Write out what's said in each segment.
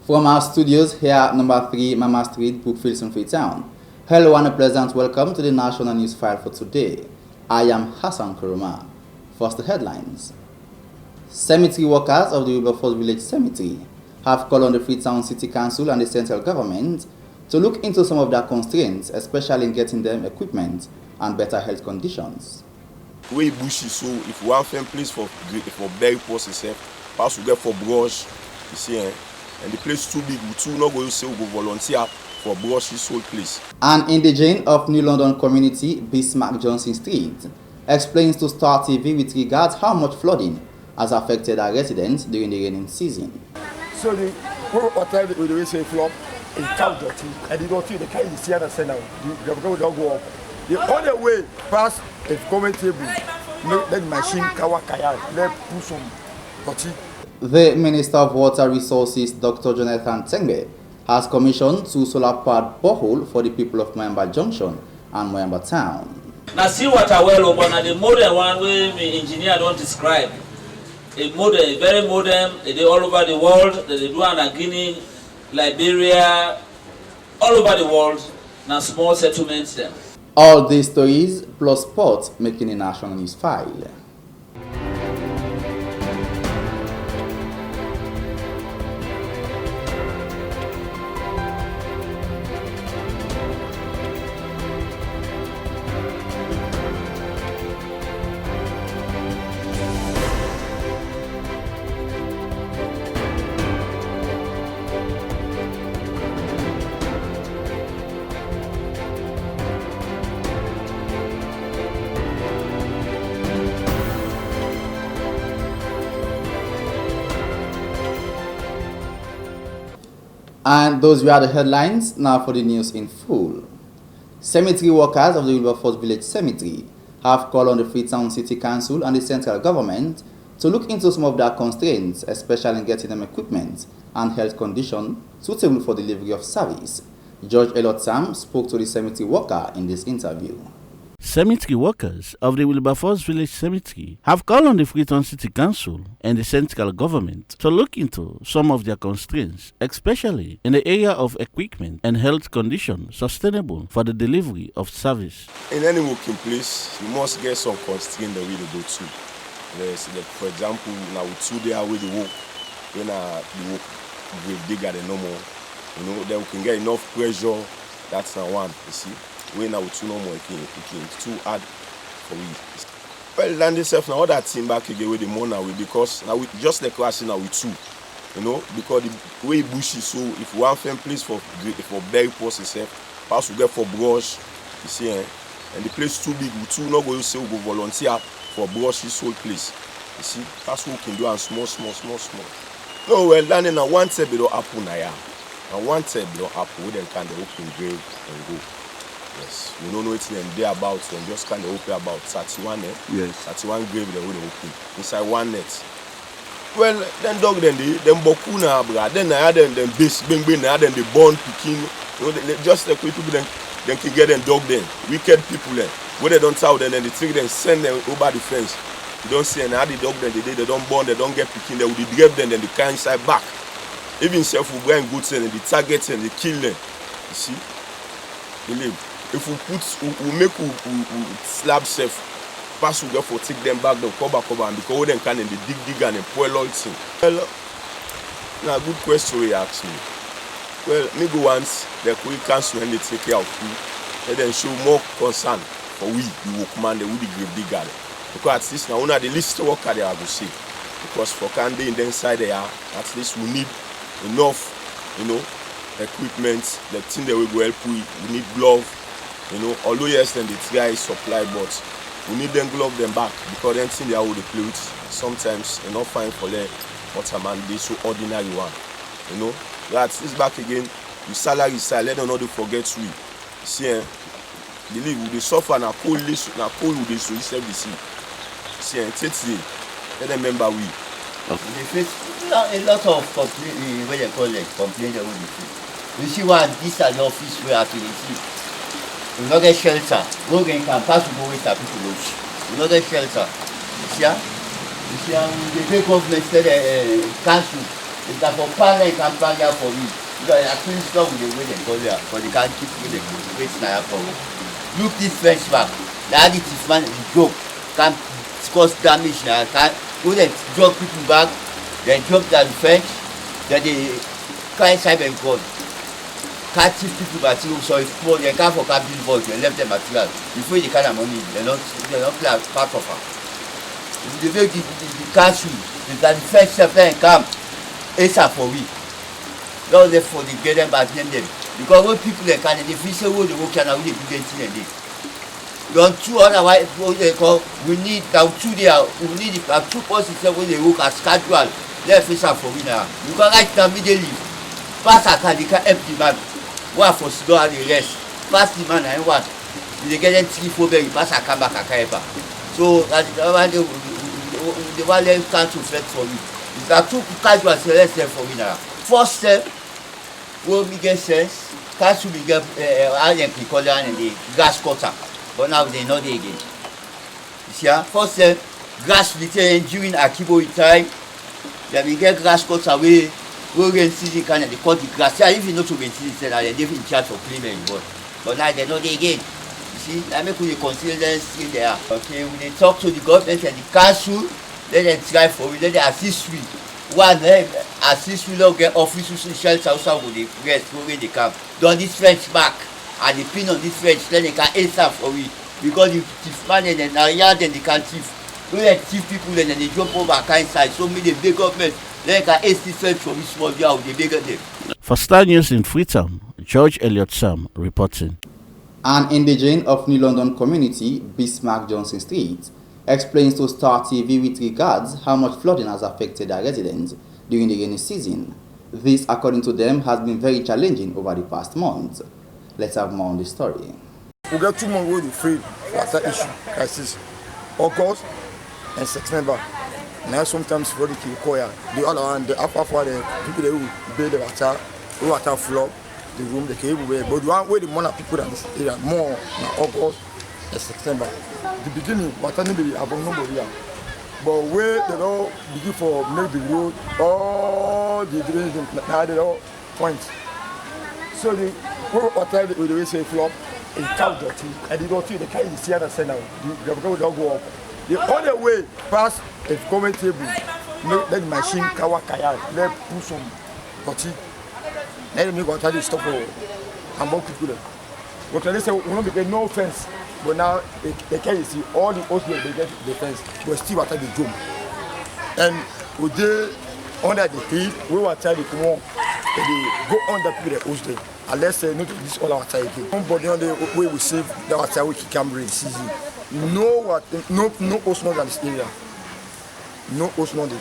From our studios here at number 3 Mama Street, Brookfield, in Freetown. Hello and a pleasant welcome to the National News File for today. I am Hassan Kuruma. First, the headlines. Cemetery workers of the Wilberforce Village Cemetery have called on the Freetown City Council and the central government to look into some of their constraints, especially in getting them equipment and better health conditions. We bushy, so if we have a place for bury post itself, pass we get for brush, you see, and the place too big, we too not going to say we go volunteer for brush this whole place. An indigene of New London community, Bismarck Johnson Street, explains to Star TV with regards how much flooding has affected our residents during the raining season. So the water with the say flop is count dirty, and you don't see the kind you see and send out. The don't go up. The other way past is comment table. Make that machine kaya let put some dirty. The Minister of Water Resources, Dr. Jonathan Tengbe, has commissioned 2 solar-powered boreholes for the people of Moyamba Junction and Moyamba Town. Now see what I well over the modern one way the engineer don't describe. A modern, very modern, they all over the world, they do in Guinea, Liberia, all over the world, now small settlements them. All these stories plus sports making a national news file. And those were the headlines. Now for the news in full. Cemetery workers of the Wilberforce Village Cemetery have called on the Freetown City Council and the central government to look into some of their constraints, especially in getting them equipment and health condition suitable for delivery of service. George Elliott Sam spoke to the cemetery worker in this interview. Cemetery workers of the Wilberforce Village Cemetery have called on the Freetown City Council and the central government to look into some of their constraints, especially in the area of equipment and health conditions sustainable for the delivery of service. In any working place, you must get some constraint that we go to. Yes, like for example, now we 2 days away the work, when the work grave digger the normal, then we can get enough pressure. That's not one, you see. When I would too no more, it too hard for we. Well, land itself now, all that team back again with the money now, because now we just the class now with 2, because the way bushy, so if we want a place for bury post itself, pass we get for brush, you see, and the place too big, we too not going to say we go volunteer for brush this whole place. You see, that's what we can do and small. No, well, landing now one step below happen now, and one step below happen, we then can the open grave and go. Yes, we don't know what's there about, and just kind of open about 31, Yes. 31 grave they would open inside one net. Well, then dog then bokuna bra, then I had them base bing, I had them the born picking, they just like people then can get them dog then, wicked people then. When they don't tell them, then they take them, send them over the fence. You don't see and how the dog then they don't born, they don't get picking, they will grab them, then they can inside back. Even self will go and go to them, and the target and they kill them. You see? They live. If we make slab safe, pass we go for take them back, then cover, and because then can they dig and pour oil thing. Well, now good question you ask me. Well, me go once the we cancel when they take care of you, and then show more concern for we the workman, the grave digger. Because at least now one the least worker they are go see. Because for can they in the inside there, at least we need enough, equipment, the thing that will go help we need glove. Although yes, then the try supply, but we need them glove them back because then thing they are with the plate. Sometimes not fine for the waterman, they so ordinary one. That's this back again. The salary side, let them not forget we. See, believe they suffer na cold list, na cold they so instead the sea. See, let them remember we. They face a lot of complaints, what they call it, complaints. You see what this are the office where actually see. We don't get shelter. We can pass to go with people. We don't get shelter. You see, the big government said council If that for partner, you can partner for me. Because I couldn't stop with the way they go there, but they can't keep with the way now for me. Look this French back. The additive man is joke. Can cause damage now. Can go and drop people back, then drop that French, then they can't side and God. Can't teach people material, so if poor, they can't forget billboard, they left them material. Before they kind of money, they don't play a part of her. If they make the cashew, they can fetch them and come. It's for we. Not there for the get them back them. Because when people they can, they feel so good, they work and they do anything. Don't two otherwise, we need now two there, we need two persons when they work as casual. They're facing for we now. You can write them immediately. Pass a card, you can empty man. What for cigar and the rest? Pass the man and what? They get them 3-4 bags, pass a come back a caipa. So that's the one they can't reflect for me. It's a two casual celestial for me now. First step, will we get sense? Can't we get iron color and the grass cutter? But now they know they again. You see, first step, grass return during Akibo time. Then we get grass cuts away. We can see the kind of the cut the grass. Yeah, if you know to be seen, they're in charge of cleaning. But now they know they again. You see, I make we consider them still there. Okay, when they talk to the government and the council, let them try for it, let them assist we. One assist we not get officers in shelter outside with the rest when they come. Done this French back and the pin on this French, then they can answer for it. Because if man and then yard then they can thief. We let thief people and then they jump over kind side. So many the big government, then they can assist French from this small view, they bigger them. For Star News in Freetown, George Elliott Sam reporting. An indigene of New London community, Bismarck Johnson Street, explains to Star TV with regards how much flooding has affected their residents during the rainy season. This, according to them, has been very challenging over the past months. Let's have more on the story. We got 2 months with the free water issue crisis. August and September. Now sometimes for the Kikoya, the other one, the upper for the people they will build the water flow, the room, the cable way. But the one where the more people in this area more now August and September. The beginning, water need to be above nobody. But where they don't begin for make the road, all the drains now they all point. So the water with the say flop. A cow dirty, and they don't see the kind of see and send out. The don't go up. The other way past a comment table, let the machine kawa kaya, let put some dirty. Let me go to stop for and more people. But they say we don't get no fence, but now they can see all the ocean they get the fence, but still water the drum. And we dey under the hill, we will try to come on, they go under the ocean. Unless not this all our time again. Somebody on the way we save that water we can bring season. No ocean in this area. No ocean on the.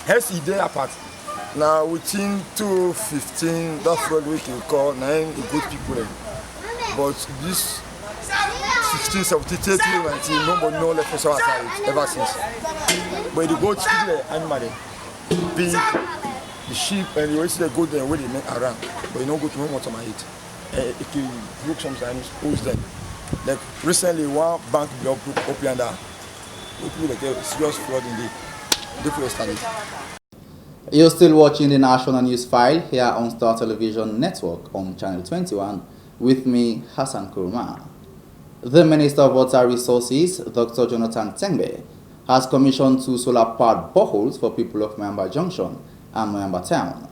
Hence is there apart. Now within 2015, that's what we can call 9 good people there. But this 16, 17, 18, 19, nobody know left for our side ever since. But the goats people animal there. Big. The sheep and you always see the goat there where they make around, but you don't go to home what's on my head. It can look sometimes, who's them? Like recently, one bank block broke up and down. People like serious flood in the different started. You're still watching the National News File here on Star Television Network on Channel 21 with me, Hassan Kurma. The Minister of Water Resources, Dr. Jonathan Tengbe, has commissioned 2 solar-powered boreholes for people of Moyamba Junction and Moyamba Town.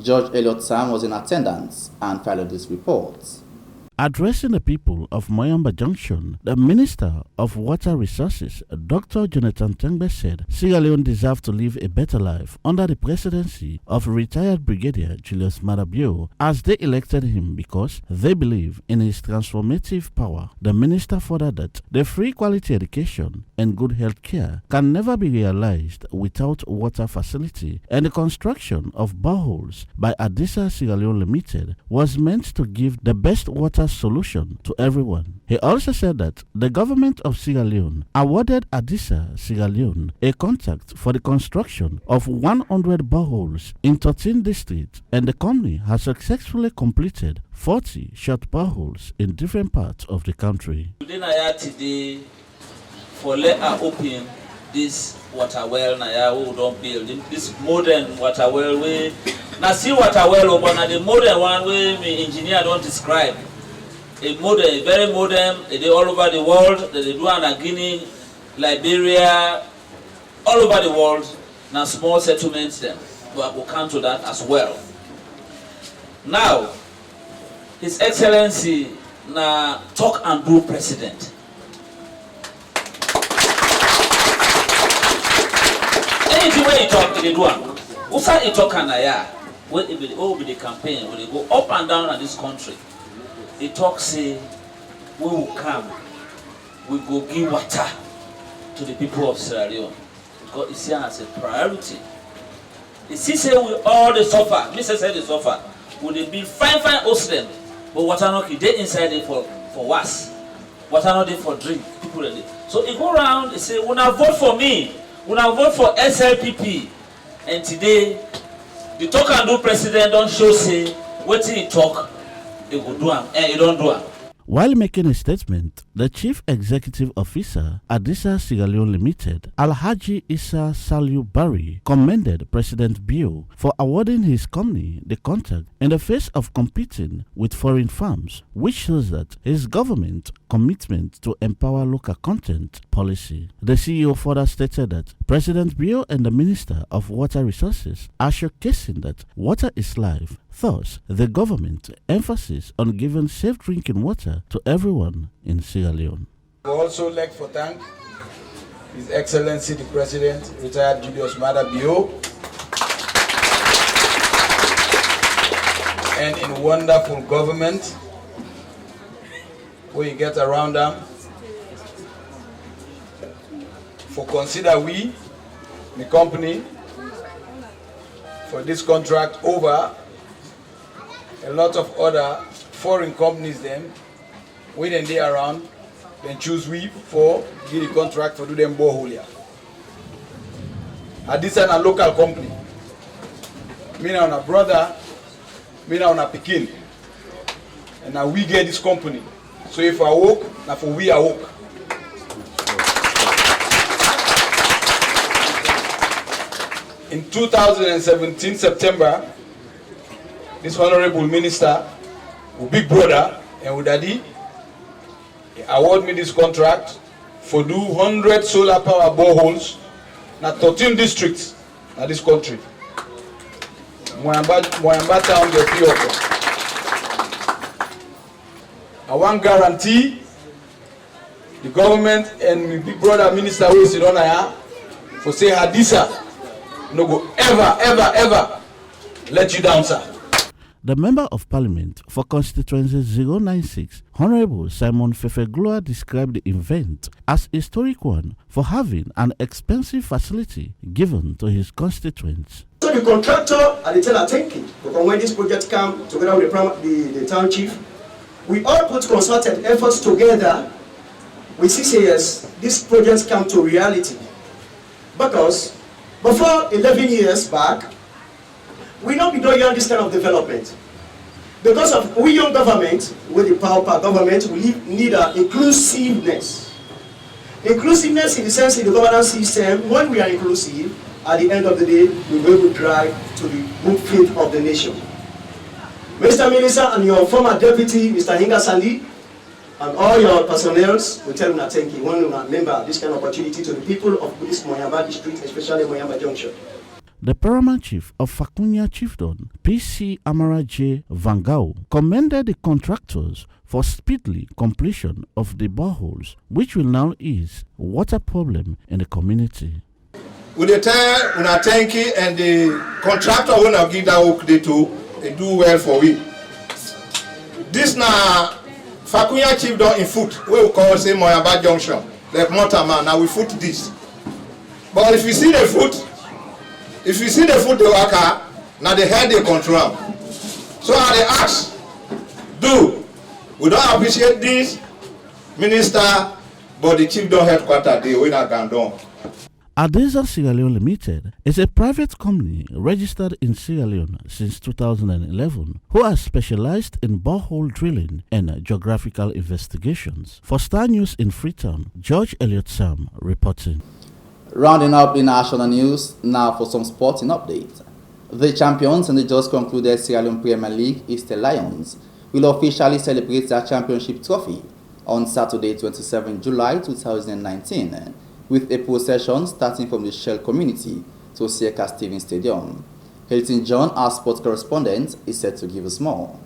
George Elliott Sam was in attendance and followed this report. Addressing the people of Moyamba Junction, the Minister of Water Resources, Dr. Jonathan Tengbe, said Sierra Leone deserves to live a better life under the presidency of retired Brigadier Julius Maada Bio, as they elected him because they believe in his transformative power. The minister furthered that the free quality education and good health care can never be realized without water facility, and the construction of boreholes by Adisa Sierra Leone Limited was meant to give the best water solution to everyone. He also said that the government of Sierra Leone awarded Adisa Sierra Leone a contract for the construction of 100 boreholes in 13 districts, and the company has successfully completed 40 short boreholes in different parts of the country. Today for let her open this water well na ya we don't build this modern water well we na see water well but na the modern one we me engineer don't describe. A modern, very modern, they all over the world, they do in Guinea, Liberia, all over the world, now small settlements them. But we'll come to that as well. Now, His Excellency na talk and do president. Anything where he talk, they do one. Usa he talk and ya, where it will be the campaign, where they go up and down in this country. He talk say, we will come, we go give water to the people of Sierra Leone. Because it's seen as a priority. He see we all the suffer, Mr. said they suffer. Will they be fine hostel, but water not they inside it for was. Water not there for drink. People are there. So he go around, he say, when I vote for me, when I vote for SLPP. And today, the talk and do president don't show say, what he talk, he will do him, and he don't do him. While making a statement, the Chief Executive Officer, Adisa Sierra Leone Limited, Alhaji Issa Saliu Barry, commended President Bio for awarding his company the contract in the face of competing with foreign firms, which shows that his government commitment to empower local content policy. The CEO further stated that President Bio and the Minister of Water Resources are showcasing that water is life. Thus, the government emphasis on giving safe drinking water to everyone in Sierra Leone. I would also like to thank His Excellency the President, retired Julius Maada Bio, and in wonderful government where you get around them for consider we, the company, for this contract over a lot of other foreign companies them when they around then choose we for give the contract for do them borehole here. And this is a local company. Me now a brother, me now a pikin. And now we get this company. So if I work, now for we I work. In 2017 September, this honorable minister, with big brother and with daddy, award me this contract for do 100 solar power boreholes in 13 districts in this country. Moyamba town the Piyoko. I want guarantee the government and my big brother minister who is on here for say Hadisa no go ever let you down, sir. The Member of Parliament for Constituency 096, Honorable Simon Fefegloa, described the event as a historic one for having an expensive facility given to his constituents. So the contractor and the teller thinking, because when this project came together with the town chief, we all put concerted efforts together with CCS, this project came to reality. Because before 11 years back, we not be doing this kind of development. Because of we young government, with the power government, we need inclusiveness. Inclusiveness in the sense in the governance system, when we are inclusive, at the end of the day, we will drive to the good faith of the nation. Mr. Minister and your former deputy, Mr. Hinga Sandi, and all your personnel, we tell you thank you when you remember this kind of opportunity to the people of this Moyamba district, especially Moyamba Junction. The paramount chief of Fakunya Chiefdom, PC Amara J. Vangao, commended the contractors for speedily completion of the boreholes, which will now ease water problem in the community. We tell una thank you and the contractor will give that work they do well for we. This na Fakunya Chiefdom in foot, we will call say Moyamba Junction, like Motaman. Now we foot this. But if you see the foot they work now the head they control. So I they ask, we don't appreciate this minister, but the Chiefdom headquarters they will not gone down. Adisa Sierra Leone Limited is a private company registered in Sierra Leone since 2011 who has specialized in borehole drilling and geographical investigations. For Star News in Freetown, George Elliott Sam reporting. Rounding up the national news, now for some sporting updates. The champions in the just concluded Sierra Leone Premier League, Eastern Lions, will officially celebrate their championship trophy on Saturday, 27 July 2019, with a procession starting from the Shell community to Siaka Stevens Stadium. Hilton John, our sports correspondent, is set to give us more.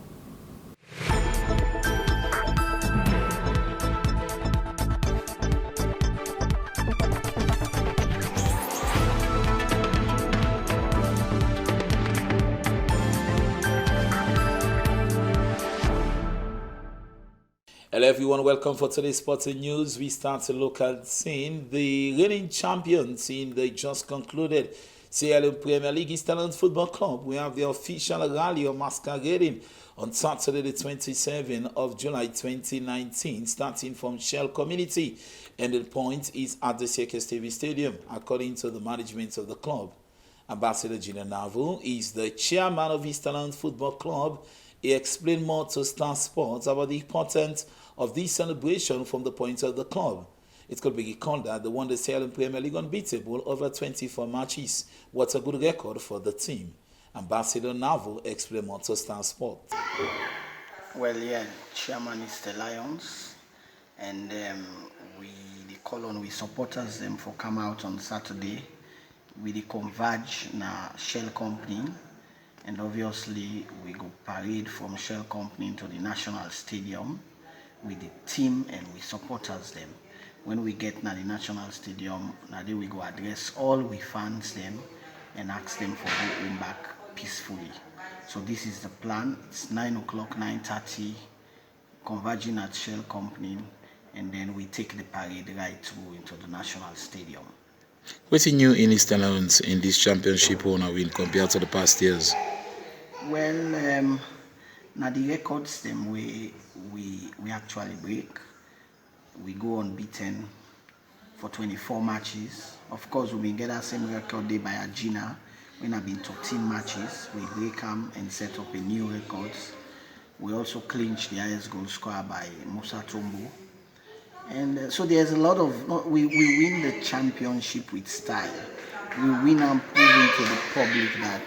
Hello everyone, welcome for today's sporting news. We start to look at seeing the reigning champions in the just concluded Sierra Leone Premier League Eastern Lions Football Club. We have the official rally or masquerading on Saturday the 27th of July 2019, starting from Shell Community, and the point is at the Siaka Stevens Stadium. According to the management of the club, Ambassador Gina Navu is the chairman of Eastern Lions Football Club. He explained more to Star Sports about the importance of this celebration from the point of the club. It could be recalled that they won the Sierra Leone Premier League unbeatable over 24 matches. What a good record for the team. Ambassador Navu explained more to Star Sports. Well, yeah, chairman is the Lions, and we call on we supporters them for come out on Saturday. We converge na Shell Company. And obviously, we go parade from Shell Company to the National Stadium with the team and we supporters them. When we get to the National Stadium, now there we go address all we fans them and ask them for go home back peacefully. So this is the plan. It's 9 o'clock, 9:30, converging at Shell Company, and then we take the parade right through into the National Stadium. What's new in Eastern Lions in this championship owner win compared to the past years? Well, now the records them we actually break. We go unbeaten for 24 matches. Of course, we get that same record day by Agina. When I've been 13 matches, we break them and set up a new records. We also clinch the highest goal scorer by Musa Tombo. And so there's a lot of, we win the championship with style. We win and proving to the public that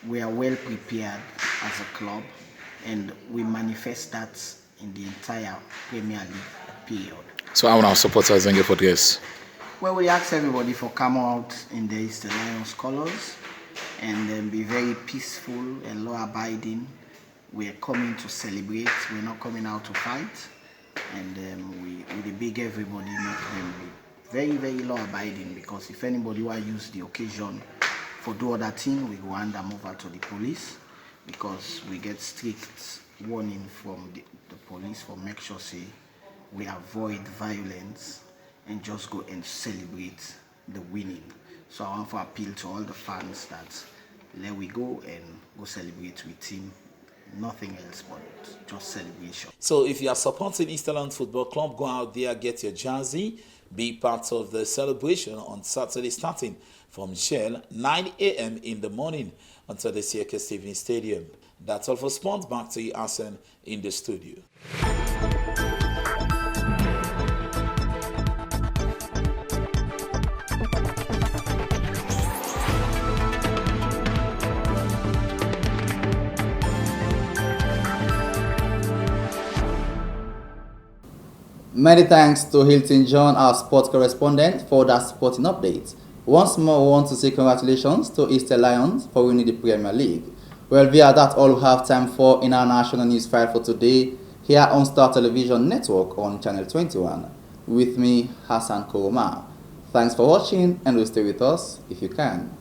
we are well prepared as a club, and we manifest that in the entire Premier League period. So how our supporters and get for this? Well, we ask everybody for come out in the Eastern Lions colours and then be very peaceful and law-abiding. We are coming to celebrate. We're not coming out to fight. And we beg everybody, make them be very, very law-abiding, because if anybody will use the occasion for do other thing, we go hand them over to the police, because we get strict warning from the police for make sure say we avoid violence and just go and celebrate the winning. So I want to appeal to all the fans that let we go and go celebrate with him. Nothing else but just celebration. So if you are supporting Eastern Lions Football Club, go out there, get your jersey, be part of the celebration on Saturday starting from Shell, 9 a.m. in the morning until the Siaka Stevens Stadium. That's all for sports. Back to you, Asen, in the studio. Many thanks to Hilton John, our sports correspondent, for that sporting update. Once more, we want to say congratulations to Eastern Lions for winning the Premier League. Well, via that, all we have time for in our national news file for today, here on Star Television Network on Channel 21. With me, Hassan Kuruma. Thanks for watching, and will stay with us if you can.